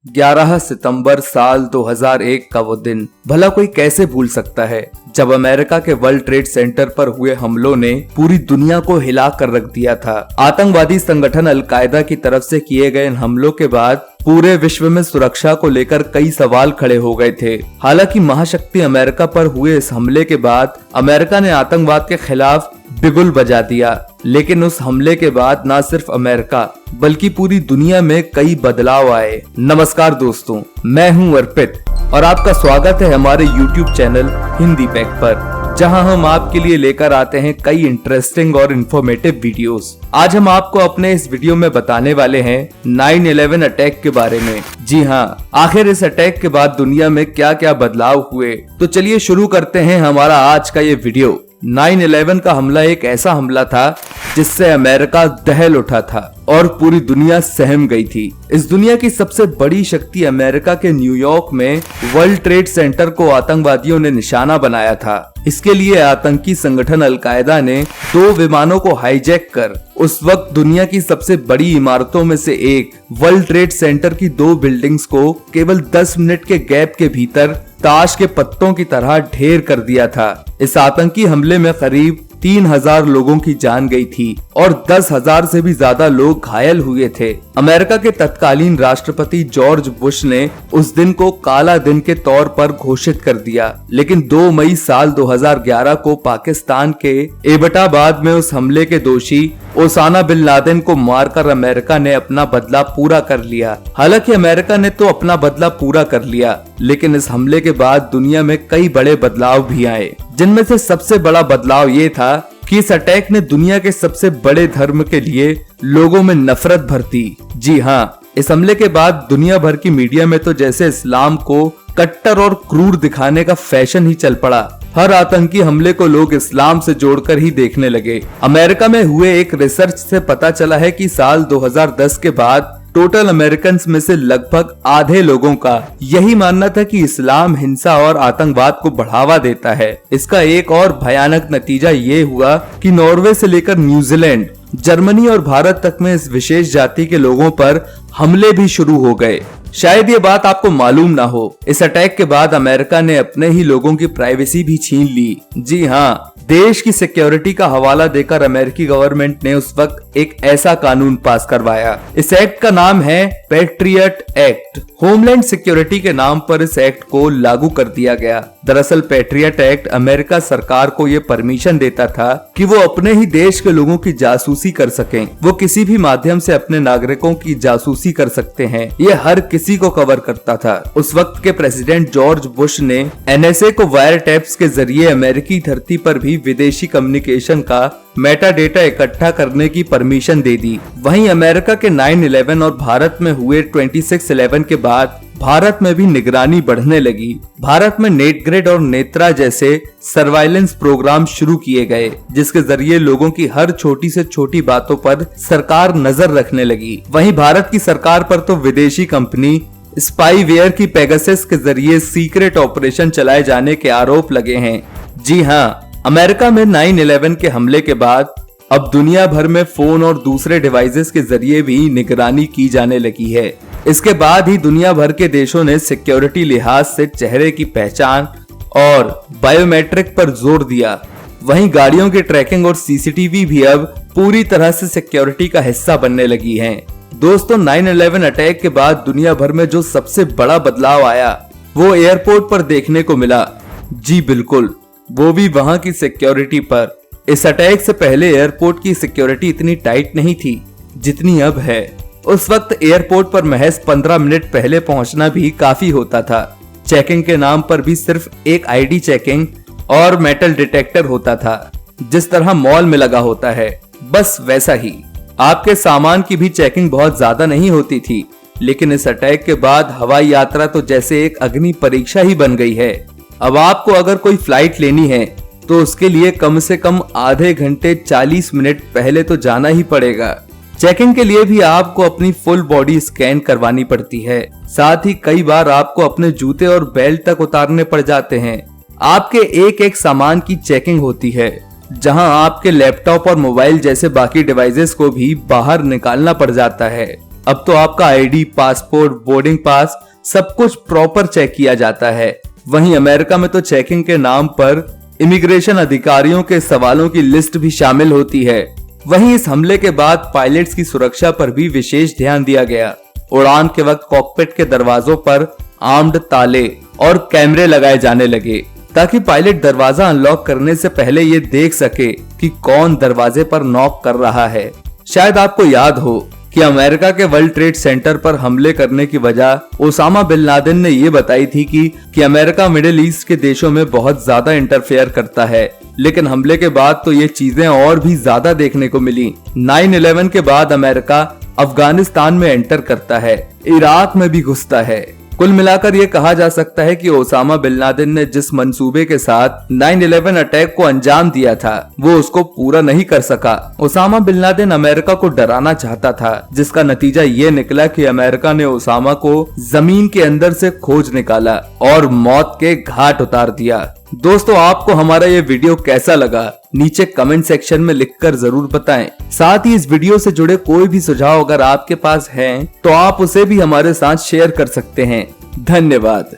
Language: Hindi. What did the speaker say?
11 सितंबर साल 2001 का वो दिन भला कोई कैसे भूल सकता है, जब अमेरिका के वर्ल्ड ट्रेड सेंटर पर हुए हमलों ने पूरी दुनिया को हिला कर रख दिया था। आतंकवादी संगठन अल-कायदा की तरफ से किए गए इन हमलों के बाद पूरे विश्व में सुरक्षा को लेकर कई सवाल खड़े हो गए थे। हालांकि महाशक्ति अमेरिका पर हुए इस हमले के बाद अमेरिका ने आतंकवाद के खिलाफ बिगुल बजा दिया, लेकिन उस हमले के बाद न सिर्फ अमेरिका बल्कि पूरी दुनिया में कई बदलाव आए। नमस्कार दोस्तों, मैं हूं अर्पित और आपका स्वागत है हमारे YouTube चैनल हिंदी पैक पर, जहां हम आपके लिए लेकर आते हैं कई इंटरेस्टिंग और इन्फॉर्मेटिव वीडियोस। आज हम आपको अपने इस वीडियो में बताने वाले हैं 9/11 अटैक के बारे में। जी हाँ, आखिर इस अटैक के बाद दुनिया में क्या क्या बदलाव हुए, तो चलिए शुरू करते हैं हमारा आज का ये वीडियो। 9/11 का हमला एक ऐसा हमला था जिससे अमेरिका दहल उठा था और पूरी दुनिया सहम गई थी। इस दुनिया की सबसे बड़ी शक्ति अमेरिका के न्यूयॉर्क में वर्ल्ड ट्रेड सेंटर को आतंकवादियों ने निशाना बनाया था। इसके लिए आतंकी संगठन अल-कायदा ने 2 विमानों को हाईजैक कर उस वक्त दुनिया की सबसे बड़ी इमारतों में से एक वर्ल्ड ट्रेड सेंटर की 2 बिल्डिंग्स को केवल 10 मिनट के गैप के भीतर ताश के पत्तों की तरह ढेर कर दिया था। इस आतंकी हमले में करीब 3000 लोगों की जान गई थी और 10,000 से भी ज्यादा लोग घायल हुए थे। अमेरिका के तत्कालीन राष्ट्रपति जॉर्ज बुश ने उस दिन को काला दिन के तौर पर घोषित कर दिया, लेकिन 2 मई साल 2011 को पाकिस्तान के एबटाबाद में उस हमले के दोषी ओसामा बिन लादेन को मारकर अमेरिका ने अपना बदला पूरा कर लिया। हालांकि अमेरिका ने तो अपना बदला पूरा कर लिया, लेकिन इस हमले के बाद दुनिया में कई बड़े बदलाव भी आए, जिनमें से सबसे बड़ा बदलाव ये था कि इस अटैक ने दुनिया के सबसे बड़े धर्म के लिए लोगों में नफरत भर दी। जी हाँ, इस हमले के बाद दुनिया भर की मीडिया में तो जैसे इस्लाम को कट्टर और क्रूर दिखाने का फैशन ही चल पड़ा। हर आतंकी हमले को लोग इस्लाम से जोड़कर ही देखने लगे। अमेरिका में हुए एक रिसर्च से पता चला है कि साल 2010 के बाद टोटल अमेरिकन में से लगभग आधे लोगों का यही मानना था कि इस्लाम हिंसा और आतंकवाद को बढ़ावा देता है। इसका एक और भयानक नतीजा ये हुआ कि नॉर्वे से लेकर न्यूजीलैंड, जर्मनी और भारत तक में इस विशेष जाति के लोगों पर हमले भी शुरू हो गए। शायद ये बात आपको मालूम ना हो, इस अटैक के बाद अमेरिका ने अपने ही लोगों की प्राइवेसी भी छीन ली। जी हाँ, देश की सिक्योरिटी का हवाला देकर अमेरिकी गवर्नमेंट ने उस वक्त एक ऐसा कानून पास करवाया। इस एक्ट का नाम है पैट्रियट एक्ट। होमलैंड सिक्योरिटी के नाम पर इस एक्ट को लागू कर दिया गया। दरअसल पैट्रियट एक्ट अमेरिका सरकार को ये परमिशन देता था कि वो अपने ही देश के लोगों की जासूसी कर सकें। वो किसी भी माध्यम से अपने नागरिकों की जासूसी कर सकते हैं। ये हर किसी को कवर करता था। उस वक्त के प्रेसिडेंट जॉर्ज बुश ने एनएसए को वायर टैप्स के जरिए अमेरिकी धरती पर भी विदेशी कम्युनिकेशन का मेटा डेटा इकट्ठा करने की परमिशन दे दी। वहीं अमेरिका के 9/11 और भारत में हुए 26/11 के बाद भारत में भी निगरानी बढ़ने लगी। भारत में नेटग्रिड और नेत्रा जैसे सर्वाइलेंस प्रोग्राम शुरू किए गए, जिसके जरिए लोगों की हर छोटी से छोटी बातों पर सरकार नजर रखने लगी। वहीं भारत की सरकार पर तो विदेशी कंपनी स्पाईवेयर की पेगासस के जरिए सीक्रेट ऑपरेशन चलाए जाने के आरोप लगे हैं। जी हाँ, अमेरिका में 9/11 के हमले के बाद अब दुनिया भर में फोन और दूसरे डिवाइसेस के जरिए भी निगरानी की जाने लगी है। इसके बाद ही दुनिया भर के देशों ने सिक्योरिटी लिहाज से चेहरे की पहचान और बायोमेट्रिक पर जोर दिया। वहीं गाड़ियों की ट्रैकिंग और सीसीटीवी भी अब पूरी तरह से सिक्योरिटी का हिस्सा बनने लगी हैं। दोस्तों, 9/11 अटैक के बाद दुनिया भर में जो सबसे बड़ा बदलाव आया वो एयरपोर्ट पर देखने को मिला। जी बिल्कुल, वो भी वहां की सिक्योरिटी पर। इस अटैक से पहले एयरपोर्ट की सिक्योरिटी इतनी टाइट नहीं थी जितनी अब है। उस वक्त एयरपोर्ट पर महज 15 मिनट पहले पहुंचना भी काफी होता था। चेकिंग के नाम पर भी सिर्फ एक आईडी चेकिंग और मेटल डिटेक्टर होता था, जिस तरह मॉल में लगा होता है, बस वैसा ही। आपके सामान की भी चेकिंग बहुत ज्यादा नहीं होती थी, लेकिन इस अटैक के बाद हवाई यात्रा तो जैसे एक अग्नि परीक्षा ही बन गई है। अब आपको अगर कोई फ्लाइट लेनी है तो उसके लिए कम से कम आधे घंटे 40 मिनट पहले तो जाना ही पड़ेगा। चेकिंग के लिए भी आपको अपनी फुल बॉडी स्कैन करवानी पड़ती है। साथ ही कई बार आपको अपने जूते और बेल्ट तक उतारने पड़ जाते हैं। आपके एक एक सामान की चेकिंग होती है, जहां आपके लैपटॉप और मोबाइल जैसे बाकी डिवाइसेस को भी बाहर निकालना पड़ जाता है। अब तो आपका आईडी, पासपोर्ट, बोर्डिंग पास सब कुछ प्रॉपर चेक किया जाता है। वहीं अमेरिका में तो चेकिंग के नाम पर इमिग्रेशन अधिकारियों के सवालों की लिस्ट भी शामिल होती है। वहीं इस हमले के बाद पायलट्स की सुरक्षा पर भी विशेष ध्यान दिया गया। उड़ान के वक्त कॉकपिट के दरवाजों पर आर्म्ड ताले और कैमरे लगाए जाने लगे ताकि पायलट दरवाजा अनलॉक करने से पहले ये देख सके कि कौन दरवाजे पर नॉक कर रहा है। शायद आपको याद हो कि अमेरिका के वर्ल्ड ट्रेड सेंटर पर हमले करने की वजह ओसामा बिन लादेन ने ये बताई थी कि अमेरिका मिडिल ईस्ट के देशों में बहुत ज्यादा इंटरफेयर करता है। लेकिन हमले के बाद तो ये चीजें और भी ज्यादा देखने को मिली। 9/11 के बाद अमेरिका अफगानिस्तान में एंटर करता है, इराक में भी घुसता है। कुल मिलाकर ये कहा जा सकता है कि ओसामा बिन लादेन ने जिस मंसूबे के साथ 9/11 अटैक को अंजाम दिया था वो उसको पूरा नहीं कर सका। ओसामा बिन लादेन अमेरिका को डराना चाहता था, जिसका नतीजा ये निकला कि अमेरिका ने ओसामा को जमीन के अंदर से खोज निकाला और मौत के घाट उतार दिया। दोस्तों, आपको हमारा ये वीडियो कैसा लगा नीचे कमेंट सेक्शन में लिखकर जरूर बताएं। साथ ही इस वीडियो से जुड़े कोई भी सुझाव अगर आपके पास हैं तो आप उसे भी हमारे साथ शेयर कर सकते हैं। धन्यवाद।